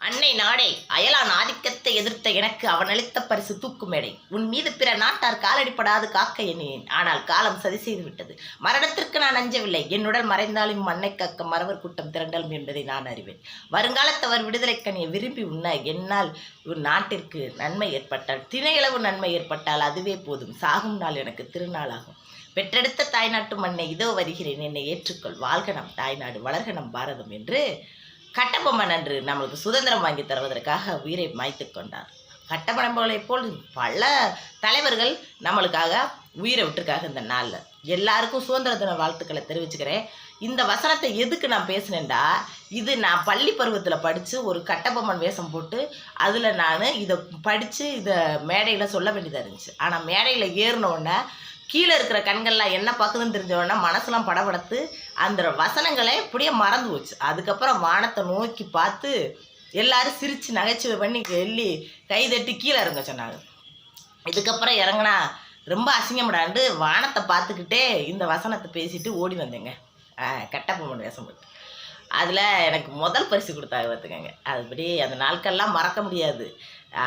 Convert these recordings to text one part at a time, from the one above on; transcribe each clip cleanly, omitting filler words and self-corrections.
அன்னை நாடே, அயலான் ஆதிக்கத்தை எதிர்த்த எனக்கு அவன் அளித்த பரிசு தூக்கு மேடை. உன் மீது பிற நாட்டார் காலடிப்படாது காக்க எண்ணினேன். ஆனால் காலம் சதி செய்து விட்டது. மரணத்திற்கு நான் அஞ்சவில்லை. என்னுடன் மறைந்தாலும் மண்ணை காக்க மறவர் கூட்டம் திரண்டலும் என்பதை நான் அறிவேன். வருங்காலத்தவர் விடுதலை கனியை விரும்பி உண்ண என்னால் ஒரு நாட்டிற்கு நன்மை ஏற்பட்டால், திணையளவு நன்மை ஏற்பட்டால் அதுவே போதும். சாகும் நாள் எனக்கு திருநாளாகும். பெற்றெடுத்த தாய்நாட்டு மண்ணை இதோ வருகிறேன், என்னை ஏற்றுக்கொள். வாழ்க நம் தாய்நாடு, வளர்க நம் பாரதம் என்று கட்டபொம்மன் அன்று நம்மளுக்கு சுதந்திரம் வாங்கி தருவதற்காக உயிரை மாய்த்து கொண்டார். கட்டபொம்மனை போல் பல தலைவர்கள் நம்மளுக்காக உயிரை விட்டுருக்காங்க. இந்த நாளில் எல்லாருக்கும் சுதந்திர தின வாழ்த்துக்களை தெரிவிச்சுக்கிறேன். இந்த வசனத்தை எதுக்கு நான் பேசினேன்டா, இது நான் பள்ளி பருவத்தில் படித்து ஒரு கட்டபொம்மன் வேஷம் போட்டு அதில் நான் இதை படித்து இதை மேடையில் சொல்ல வேண்டியதாக இருந்துச்சு. ஆனால் மேடையில் ஏறினோடனே கீழே இருக்கிற கண்கள்லாம் என்ன பார்க்குதுன்னு தெரிஞ்சவொடனே மனசெல்லாம் படபடத்து அந்த வசனங்களை இப்படியே மறந்து போச்சு. அதுக்கப்புறம் வானத்தை நோக்கி பார்த்து எல்லாரும் சிரித்து நகைச்சுவை பண்ணி வெள்ளி கைதட்டி கீழே இறங்க சொன்னாங்க. இதுக்கப்புறம் இறங்கினா ரொம்ப அசிங்கப்படாண்டு வானத்தை பார்த்துக்கிட்டே இந்த வசனத்தை பேசிட்டு ஓடி வந்தேங்க. கட்டபொம்மன் வேஷம் போட்டு அதில் எனக்கு முதல் பரிசு கொடுத்தாங்க பார்த்துக்கங்க. அதுபடி அந்த நாட்கள்லாம் மறக்க முடியாது.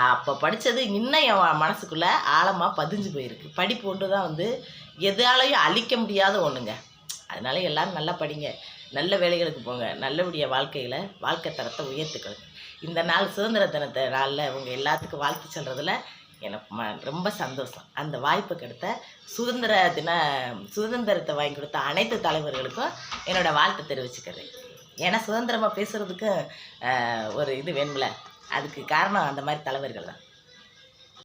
அப்போ படித்தது இன்னும் என் மனசுக்குள்ளே ஆழமாக பதிஞ்சு போயிருக்கு. படிப்பு ஒன்று தான் எதாலையும் அழிக்க முடியாத ஒன்றுங்க. அதனால எல்லோரும் நல்லா படிங்க, நல்ல வேலைகளுக்கு போங்க, நல்லபடியாக வாழ்க்கை தரத்தை உயர்த்துக்கணும். இந்த நாள் சுதந்திர தினத்தை நாளில் உங்கள் எல்லாத்துக்கும் வாழ்த்து சொல்கிறதுல எனக்கு ரொம்ப சந்தோஷம். அந்த வாய்ப்பு கிடைத்த சுதந்திரத்தை வாங்கி கொடுத்த அனைத்து தலைவர்களுக்கும் என்னோடய வாழ்த்து தெரிவிச்சுக்கிறேன். ஏன்னா சுதந்திரமாக பேசுகிறதுக்கும் ஒரு இது வேணும்ல, அதுக்கு காரணம் அந்த மாதிரி தலைவர்கள் தான்.